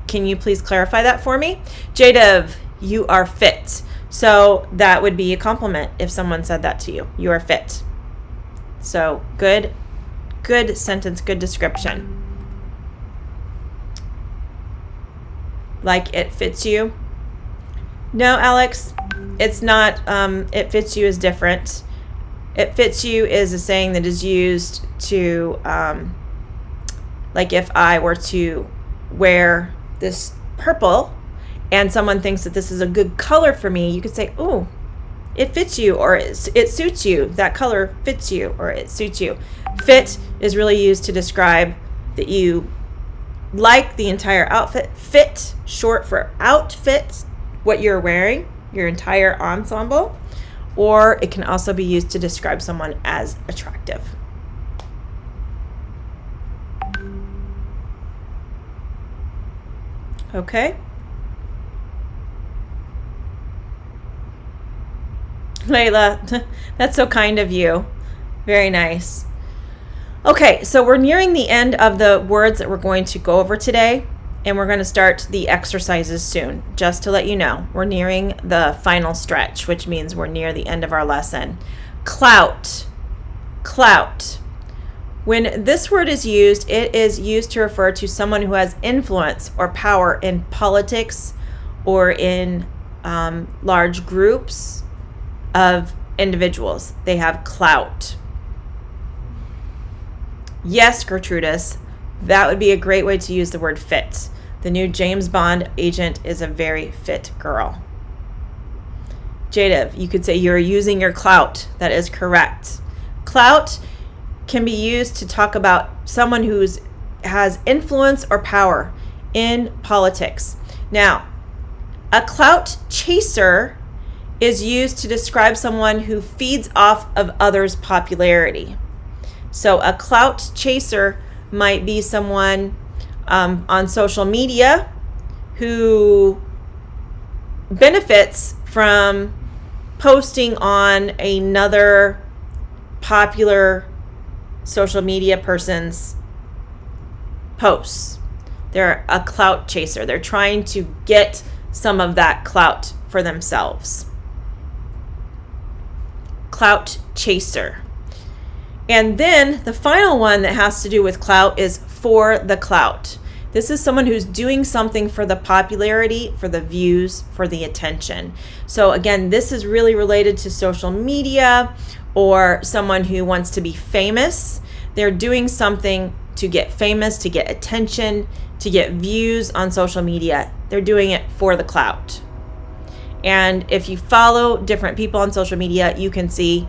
Can you please clarify that for me? J-Dev, you are fit. So that would be a compliment if someone said that to you. You are fit. So good sentence, good description. Like it fits you? No, Alex, it's not. It fits you is different. It fits you is a saying that is used to, like if I were to wear this purple and someone thinks that this is a good color for me, you could say, "Ooh, it fits you or it suits you. That color fits you or it suits you. Fit is really used to describe that you like the entire outfit. Fit, short for outfit, what you're wearing, your entire ensemble. Or it can also be used to describe someone as attractive. Okay. Layla, that's so kind of you. Very nice. Okay, so we're nearing the end of the words that we're going to go over today, and we're going to start the exercises soon. Just to let you know, we're nearing the final stretch, which means we're near the end of our lesson. Clout. Clout. When this word is used, it is used to refer to someone who has influence or power in politics or in large groups of individuals. They have clout. Yes, Gertrudis, that would be a great way to use the word fit. The new James Bond agent is a very fit girl. Jadav, you could say you're using your clout. That is correct. Clout can be used to talk about someone who has influence or power in politics. Now, a clout chaser is used to describe someone who feeds off of others' popularity. So a clout chaser might be someone on social media who benefits from posting on another popular social media person's posts. They're a clout chaser. They're trying to get some of that clout for themselves. Clout chaser. And then the final one that has to do with clout is for the clout. This is someone who's doing something for the popularity, for the views, for the attention. So again, this is really related to social media or someone who wants to be famous. They're doing something to get famous, to get attention, to get views on social media. They're doing it for the clout. And if you follow different people on social media, you can see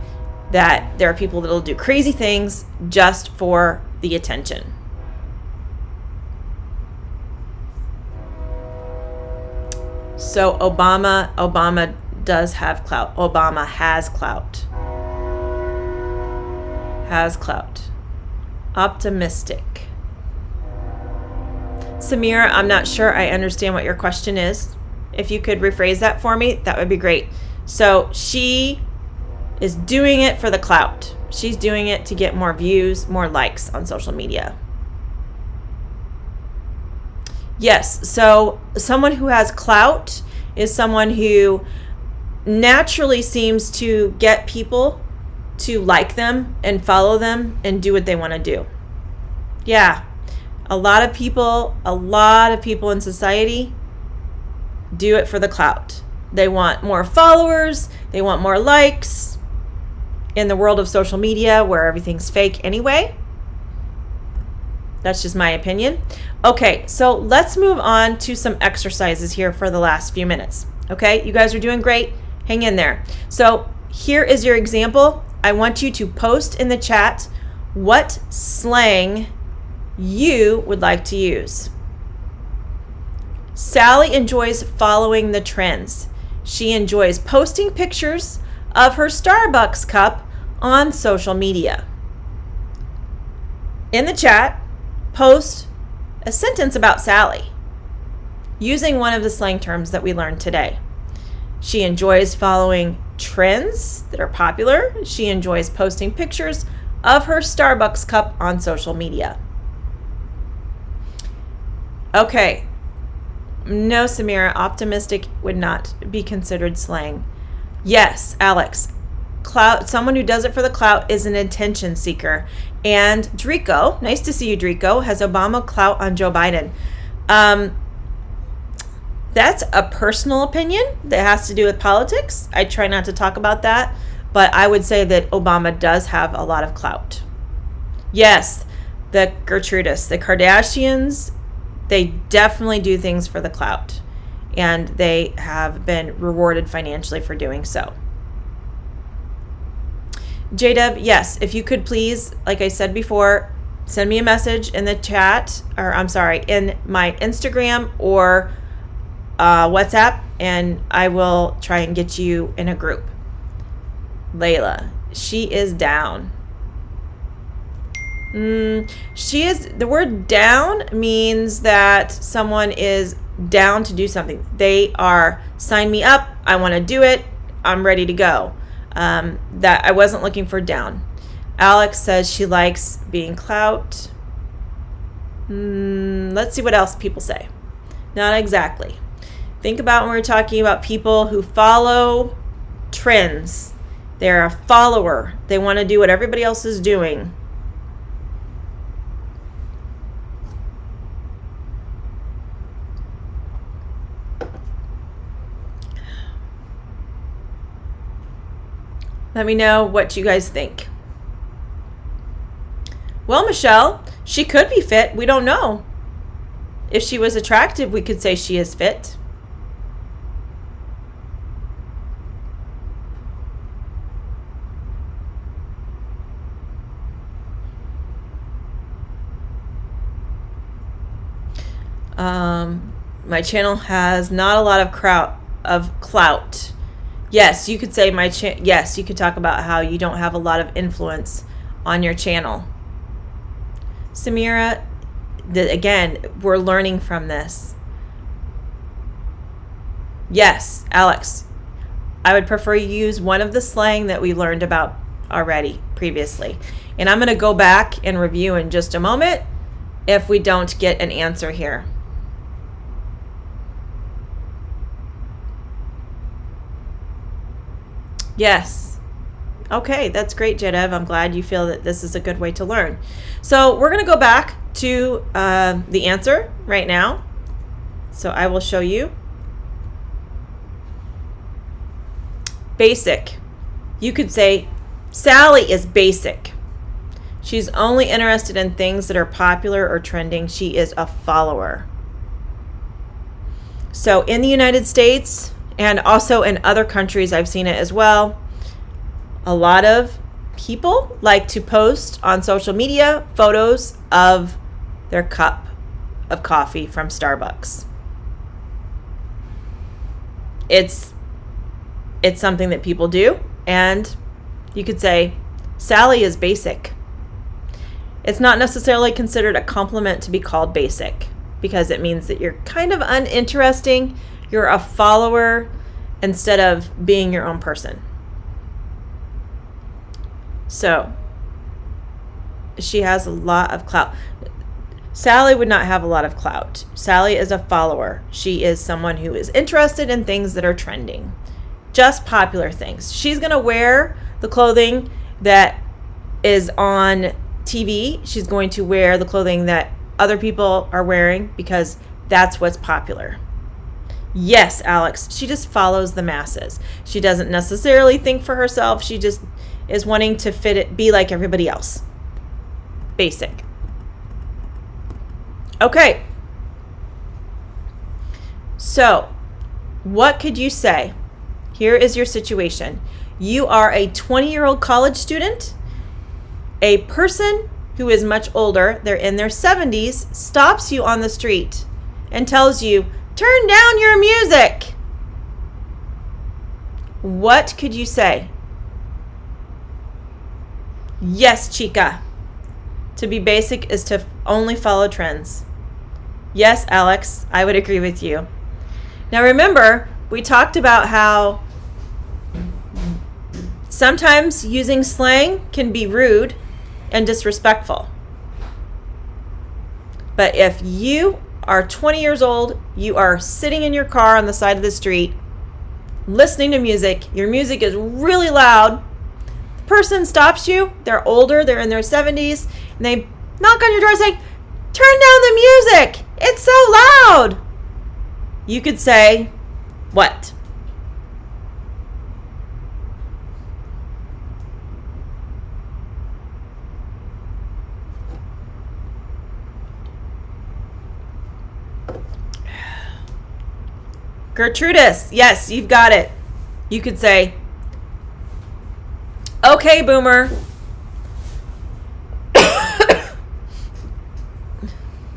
that there are people that will do crazy things just for the attention. So Obama does have clout. Obama has clout. Has clout. Optimistic. Samira, I'm not sure I understand what your question is. If you could rephrase that for me, that would be great. So she is doing it for the clout. She's doing it to get more views, more likes on social media. Yes, so someone who has clout is someone who naturally seems to get people to like them and follow them and do what they want to do. Yeah, a lot of people in society do it for the clout. They want more followers, they want more likes. In the world of social media where everything's fake anyway. That's just my opinion. Okay, so let's move on to some exercises here for the last few minutes. Okay, you guys are doing great. Hang in there. So here is your example. I want you to post in the chat what slang you would like to use. Sally enjoys following the trends. She enjoys posting pictures of her Starbucks cup on social media. In the chat, post a sentence about Sally using one of the slang terms that we learned today. She enjoys following trends that are popular. She enjoys posting pictures of her Starbucks cup on social media. Okay. No, Samira, optimistic would not be considered slang. Yes, Alex. Clout, someone who does it for the clout is an attention seeker. And Drico, nice to see you, Drico, has Obama clout on Joe Biden. That's a personal opinion that has to do with politics. I try not to talk about that, but I would say that Obama does have a lot of clout. Yes, the Gertrudis, the Kardashians, they definitely do things for the clout, and they have been rewarded financially for doing so. JDev, yes, if you could please, like I said before, send me a message in the chat, or I'm sorry, in my Instagram or WhatsApp, and I will try and get you in a group. Layla, she is down. She is, the word down means that someone is down to do something. They are, sign me up, I want to do it, I'm ready to go. That I wasn't looking for down. Alex says she likes being clout. Let's see what else people say. Not exactly. Think about when we're talking about people who follow trends. They're a follower. They want to do what everybody else is doing. Let me know what you guys think. Well, Michelle, she could be fit. We don't know. If she was attractive, we could say she is fit. My channel has not a lot of clout. Yes, you could say yes, you could talk about how you don't have a lot of influence on your channel. Samira, again, we're learning from this. Yes, Alex, I would prefer you use one of the slang that we learned about already previously. And I'm going to go back and review in just a moment if we don't get an answer here. Yes. Okay, that's great, Jedev. I'm glad you feel that this is a good way to learn. So we're going to go back to the answer right now. So I will show you. Basic. You could say, Sally is basic. She's only interested in things that are popular or trending. She is a follower. So in the United States, and also in other countries, I've seen it as well, a lot of people like to post on social media photos of their cup of coffee from Starbucks. It's something that people do, and you could say, Sally is basic. It's not necessarily considered a compliment to be called basic, because it means that you're kind of uninteresting. You're a follower instead of being your own person. So, she has a lot of clout. Sally would not have a lot of clout. Sally is a follower. She is someone who is interested in things that are trending. Just popular things. She's going to wear the clothing that is on TV. She's going to wear the clothing that other people are wearing because that's what's popular. Yes, Alex, she just follows the masses. She doesn't necessarily think for herself. She just is wanting to be like everybody else. Basic. Okay. So, what could you say? Here is your situation. You are a 20-year-old college student. A person who is much older, they're in their 70s, stops you on the street and tells you, turn down your music. What could you say? Yes, chica. To be basic is to only follow trends. Yes, Alex, I would agree with you. Now remember, we talked about how sometimes using slang can be rude and disrespectful. But if you are 20 years old, you are sitting in your car on the side of the street, listening to music, your music is really loud, the person stops you, they're older, they're in their 70s, and they knock on your door saying, turn down the music, it's so loud. You could say, what? Gertrudis, yes, you've got it. You could say, Okay, boomer.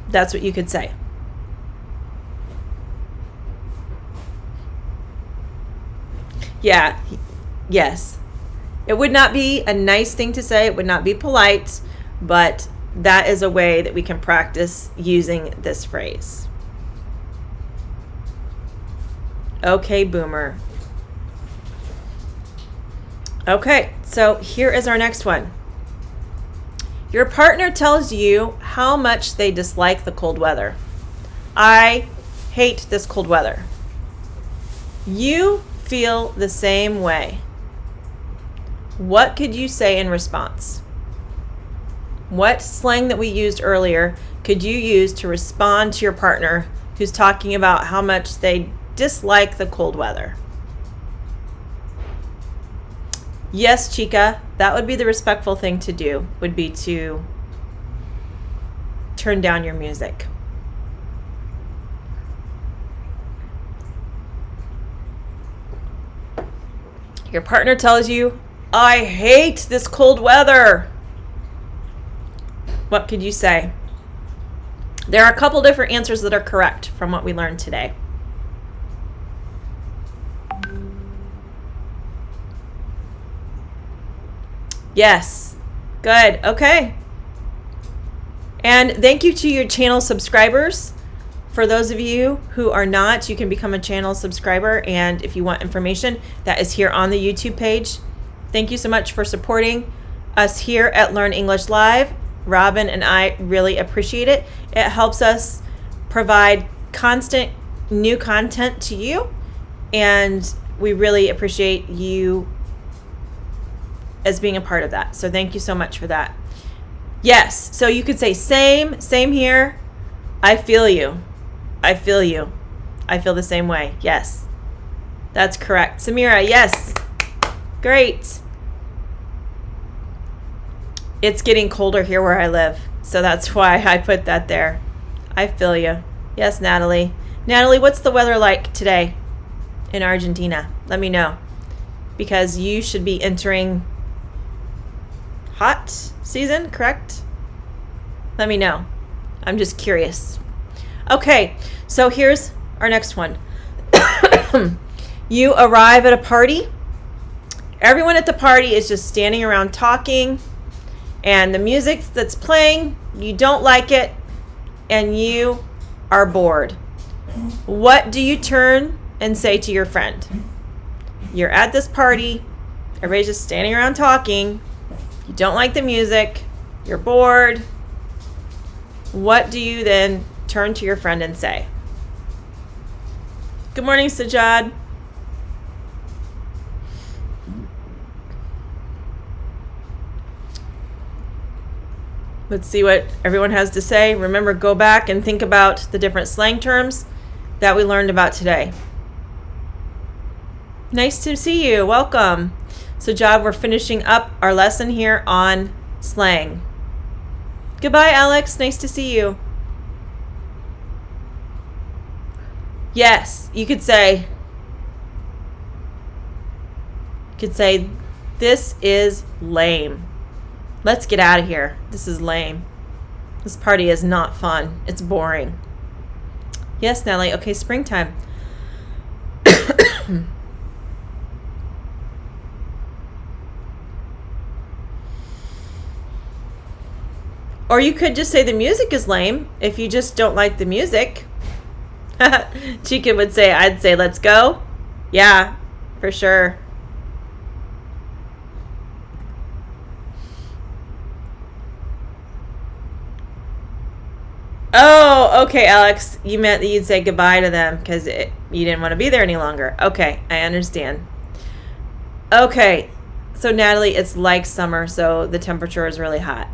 That's what you could say. Yeah, yes. It would not be a nice thing to say. It would not be polite, but that is a way that we can practice using this phrase. Okay, boomer. Okay, so here is our next one. Your partner tells you how much they dislike the cold weather. I hate this cold weather. You feel the same way. What could you say in response? What slang that we used earlier could you use to respond to your partner who's talking about how much they dislike the cold weather? Yes, Chica, that would be the respectful thing to do, would be to turn down your music. Your partner tells you, I hate this cold weather. What could you say? There are a couple different answers that are correct from what we learned today. Yes. Good. Okay. And thank you to your channel subscribers. For those of you who are not, you can become a channel subscriber. And if you want information, that is here on the YouTube page. Thank you so much for supporting us here at Learn English Live. Robin and I really appreciate it. It helps us provide constant new content to you. And we really appreciate you as being a part of that. So thank you so much for that. Yes, so you could say same here. I feel you. I feel you. I feel the same way. Yes, that's correct. Samira, yes. Great. It's getting colder here where I live, so that's why I put that there. I feel you. Yes, Natalie. Natalie, what's the weather like today in Argentina? Let me know, because you should be entering hot season, correct? Let me know. I'm just curious. Okay, so here's our next one. You arrive at a party. Everyone at the party is just standing around talking, and the music that's playing, you don't like it, and you are bored. What do you turn and say to your friend? You're at this party, everybody's just standing around talking, you don't like the music, you're bored. What do you then turn to your friend and say? Good morning, Sajad. Let's see what everyone has to say. Remember, go back and think about the different slang terms that we learned about today. Nice to see you. Welcome. So, Jod, we're finishing up our lesson here on slang. Goodbye, Alex. Nice to see you. Yes, you could say, this is lame. Let's get out of here. This is lame. This party is not fun. It's boring. Yes, Nellie. Okay, springtime. Or you could just say the music is lame if you just don't like the music. Chica would say, I'd say, let's go. Yeah, for sure. Oh, okay, Alex. You meant that you'd say goodbye to them because you didn't want to be there any longer. Okay, I understand. Okay, so Natalie, it's like summer, so the temperature is really hot.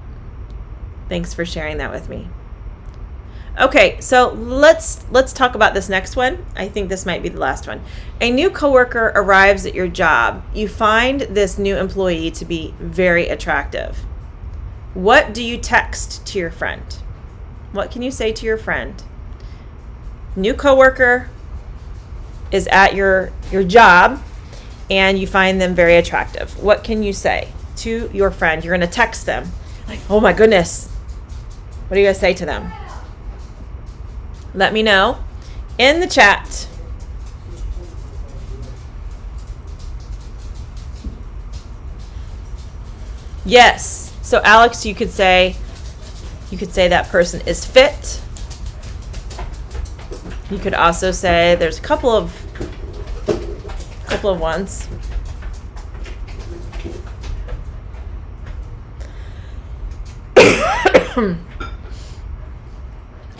Thanks for sharing that with me. Okay, so let's talk about this next one. I think this might be the last one. A new coworker arrives at your job. You find this new employee to be very attractive. What do you text to your friend? What can you say to your friend? New coworker is at your job and you find them very attractive. What can you say? to your friend. You're going to text them. Like, oh my goodness. What are you going to say to them? Let me know in the chat. Yes. So Alex, you could say that person is fit. You could also say there's a couple of ones.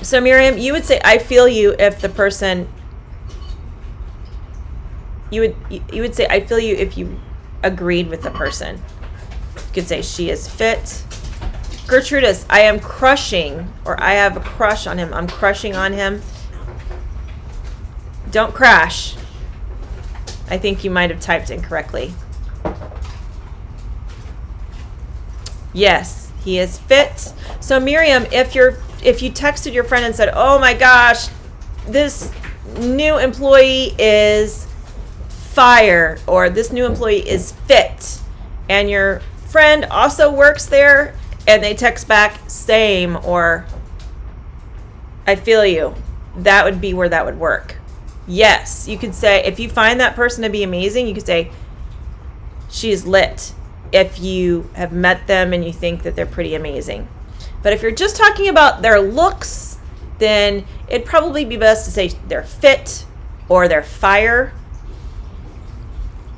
So Miriam, you would say I feel you if the person you would say I feel you if you agreed with the person. You could say she is fit. Gertrudis, I am crushing, or I have a crush on him. I'm crushing on him. Don't crash. I think you might have typed incorrectly. Yes, he is fit. So Miriam, if you texted your friend and said, "Oh my gosh, this new employee is fire," or "this new employee is fit," and your friend also works there and they text back same or "I feel you," that would be where that would work. Yes, you could say, if you find that person to be amazing, you could say she's lit if you have met them and you think that they're pretty amazing. But if you're just talking about their looks, then it'd probably be best to say they're fit or they're fire.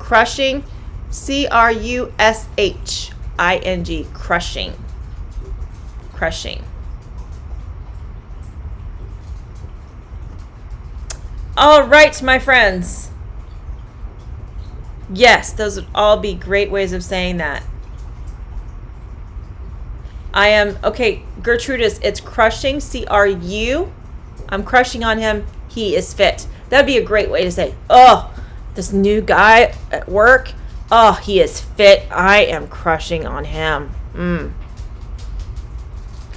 Crushing, crushing, crushing. Crushing. All right, my friends. Yes, those would all be great ways of saying that. I am, okay, Gertrudis, it's crushing, C-R-U. I'm crushing on him. He is fit. That'd be a great way to say, oh, this new guy at work, oh, he is fit. I am crushing on him.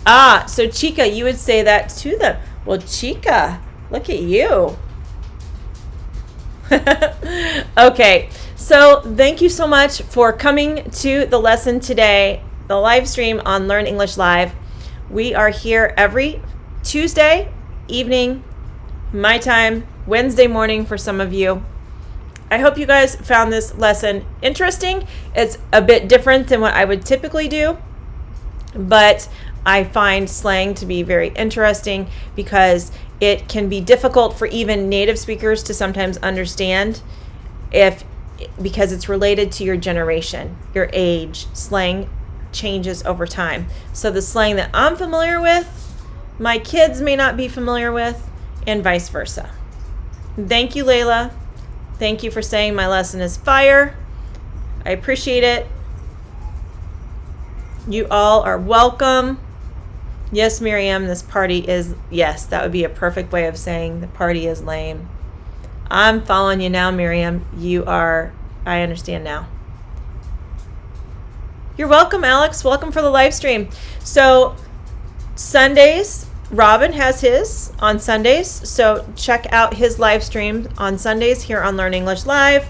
Ah, so Chica, you would say that to them. Well, Chica, look at you. Okay, so thank you so much for coming to the lesson today, the live stream on Learn English Live. We are here every Tuesday evening, my time, Wednesday morning for some of you. I hope you guys found this lesson interesting. It's a bit different than what I would typically do, but I find slang to be very interesting because it can be difficult for even native speakers to sometimes understand because it's related to your generation, your age. Slang changes over time. So the slang that I'm familiar with, my kids may not be familiar with, and vice versa. Thank you, Layla. Thank you for saying my lesson is fire. I appreciate it. You all are welcome. Yes, Miriam, this party is, yes, that would be a perfect way of saying the party is lame. I'm following you now, Miriam. I understand now. You're welcome, Alex. Welcome for the live stream. So Sundays, Robin has his on Sundays. So check out his live stream on Sundays here on Learn English Live.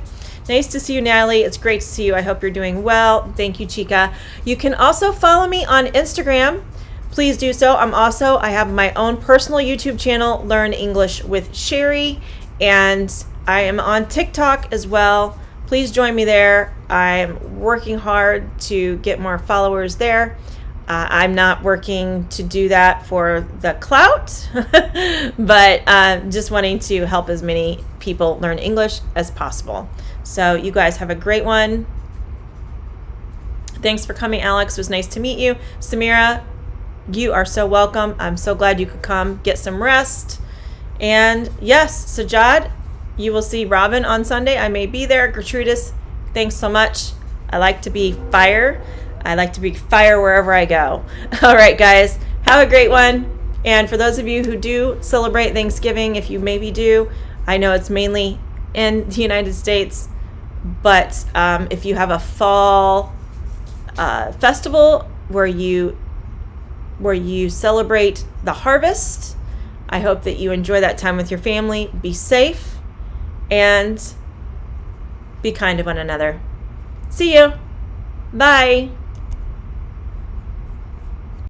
Nice to see you, Natalie. It's great to see you. I hope you're doing well. Thank you, Chica. You can also follow me on Instagram. Please do so. I have my own personal YouTube channel, Learn English with Cheri, and I am on TikTok as well. Please join me there. I'm working hard to get more followers there. I'm not working to do that for the clout, but just wanting to help as many people learn English as possible. So you guys have a great one. Thanks for coming, Alex. It was nice to meet you. Samira, you are so welcome. I'm so glad you could come get some rest. And yes, Sajad, you will see Robin on Sunday. I may be there. Gertrudis, thanks so much. I like to be fire. I like to be fire wherever I go. All right, guys, have a great one. And for those of you who do celebrate Thanksgiving, if you maybe do, I know it's mainly in the United States, but if you have a fall festival where you celebrate the harvest, I hope that you enjoy that time with your family. Be safe and be kind to one another. See you. Bye.